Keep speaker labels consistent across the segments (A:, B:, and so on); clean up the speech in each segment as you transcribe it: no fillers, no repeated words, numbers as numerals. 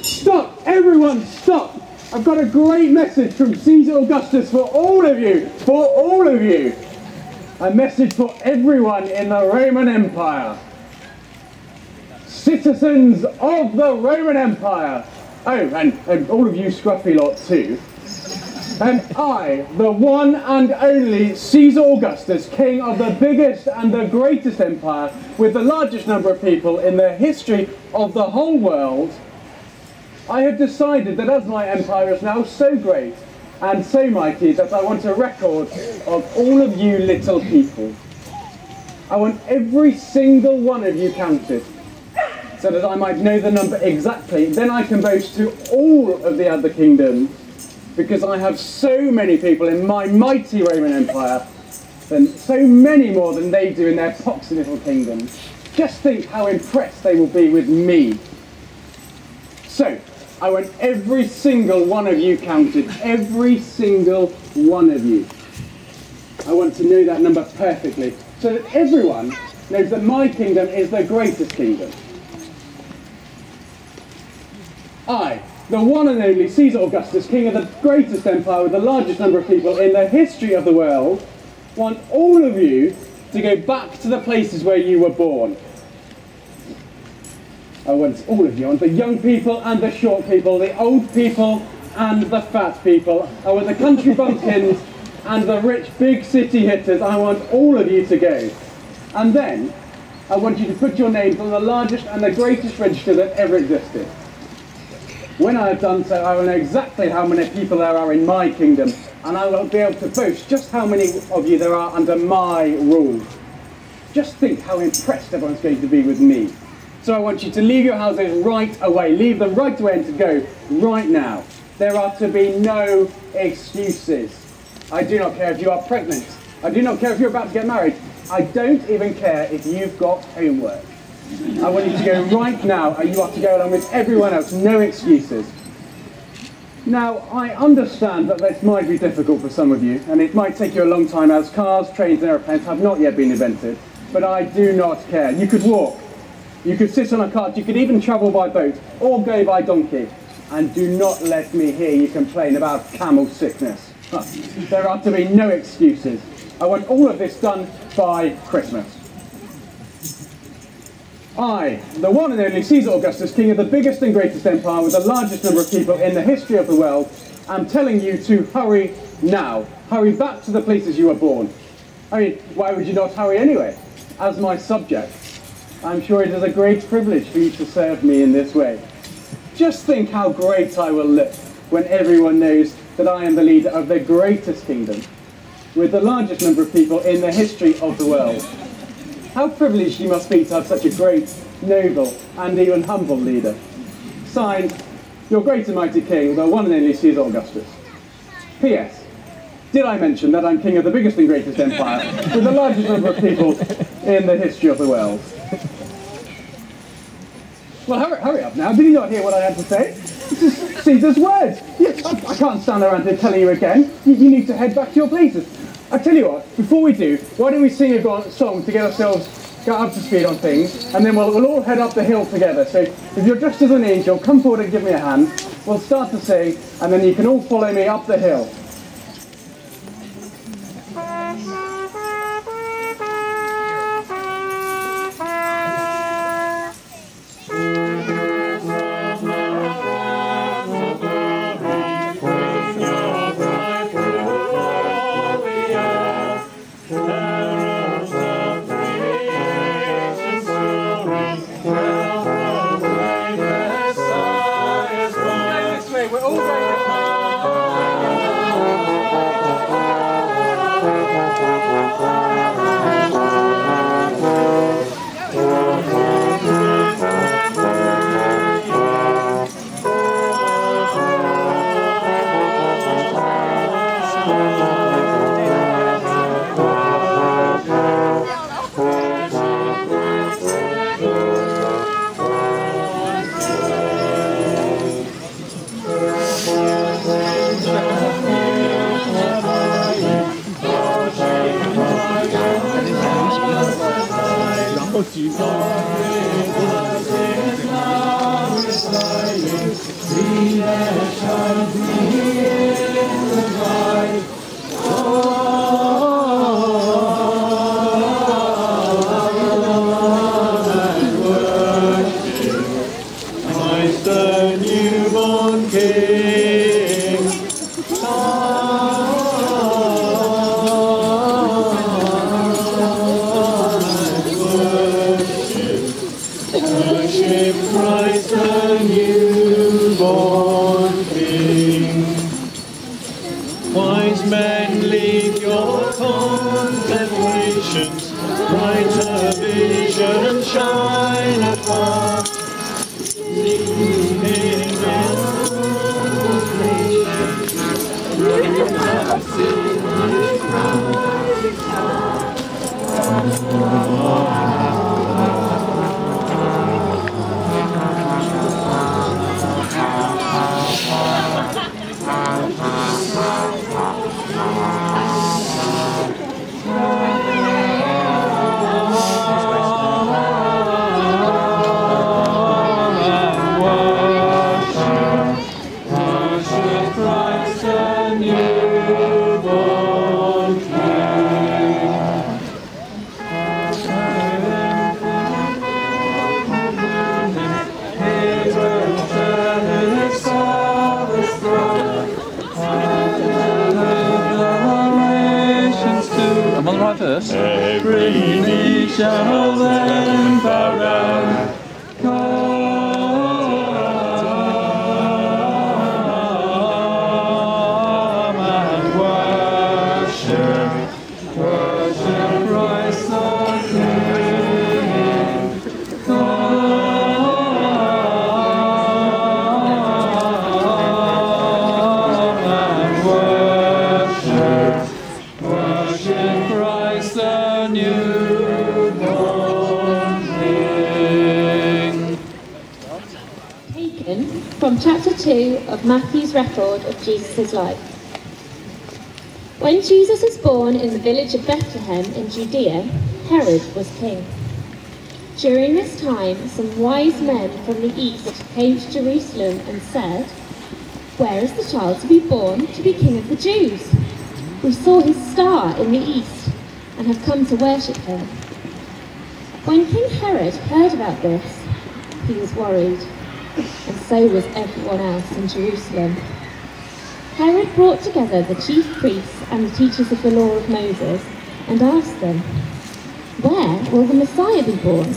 A: Stop! Everyone stop! I've got a great message from Caesar Augustus for all of you! For all of you! A message for everyone in the Roman Empire. Citizens of the Roman Empire! Oh, and all of you scruffy lot too. And I, the one and only Caesar Augustus, king of the biggest and the greatest empire, with the largest number of people in the history of the whole world, I have decided that as my empire is now so great and so mighty that I want a record of all of you little people. I want every single one of you counted, so that I might know the number exactly. Then I can boast to all of the other kingdoms, because I have so many people in my mighty Roman Empire, than so many more than they do in their poxy little kingdoms. Just think how impressed they will be with me. So, I want every single one of you counted, every single one of you. I want to know that number perfectly, so that everyone knows that my kingdom is the greatest kingdom. I, the one and only Caesar Augustus, king of the greatest empire with the largest number of people in the history of the world, want all of you to go back to the places where you were born. I want all of you, I want the young people and the short people, the old people and the fat people. I want the country bumpkins and the rich big city hitters. I want all of you to go. And then, I want you to put your names on the largest and the greatest register that ever existed. When I have done so, I will know exactly how many people there are in my kingdom, and I will be able to boast just how many of you there are under my rule. Just think how impressed everyone's going to be with me. So I want you to leave your houses right away. Leave them right away and to go right now. There are to be no excuses. I do not care if you are pregnant. I do not care if you're about to get married. I don't even care if you've got homework. I want you to go right now, and you are to go along with everyone else. No excuses. Now, I understand that this might be difficult for some of you, and it might take you a long time as cars, trains and aeroplanes have not yet been invented. But I do not care. You could walk. You could sit on a cart, you could even travel by boat, or go by donkey. And do not let me hear you complain about camel sickness. There are to be no excuses. I want all of this done by Christmas. I, the one and only Caesar Augustus, king of the biggest and greatest empire with the largest number of people in the history of the world, am telling you to hurry now. Hurry back to the places you were born. I mean, why would you not hurry anyway? As my subject, I'm sure it is a great privilege for you to serve me in this way. Just think how great I will look when everyone knows that I am the leader of the greatest kingdom, with the largest number of people in the history of the world. How privileged you must be to have such a great, noble, and even humble leader. Signed, your great and mighty king, the one and only Caesar Augustus. P.S. Did I mention that I'm king of the biggest and greatest empire, with the largest number of people in the history of the world? Well, hurry up now. Did you not hear what I had to say? This is Caesar's words. Yes, I can't stand around here telling you again. You need to head back to your places. I tell you what, before we do, why don't we sing a song to get ourselves up to speed on things, and then we'll all head up the hill together. So if you're dressed as an angel, come forward and give me a hand. We'll start to sing, and then you can all follow me up the hill.
B: Botanical. brighter vision shine afar. Every knee shall then bow down. Come and worship, worship Christ the King. Come and worship, worship Christ the newborn King.
C: Taken from chapter 2 of Matthew's record of Jesus' life. When Jesus was born in the village of Bethlehem in Judea, Herod was king. During this time, some wise men from the east came to Jerusalem and said, "Where is the child to be born to be king of the Jews? We saw his star in the east and have come to worship him." When King Herod heard about this, he was worried, and so was everyone else in Jerusalem. Herod brought together the chief priests and the teachers of the law of Moses and asked them, "Where will the Messiah be born?"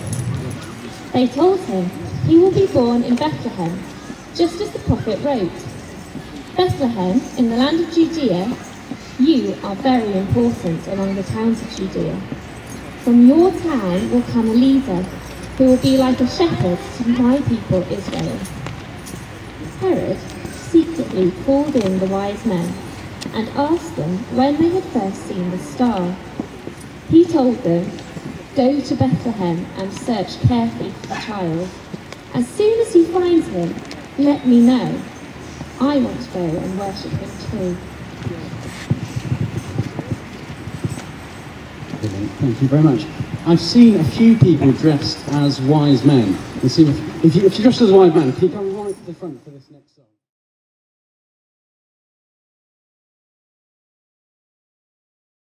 C: They told him, "He will be born in Bethlehem, just as the prophet wrote. Bethlehem, in the land of Judea, you are very important among the towns of Judea. From your town will come a leader who will be like a shepherd to my people Israel." Herod secretly called in the wise men and asked them when they had first seen the star. He told them, "Go to Bethlehem and search carefully for the child. As soon as you find him, let me know. I want to go and worship him too."
D: Brilliant. Thank you very much. I've seen a few people dressed as wise men. If you're dressed as a wise man, can you come right to the front for this next?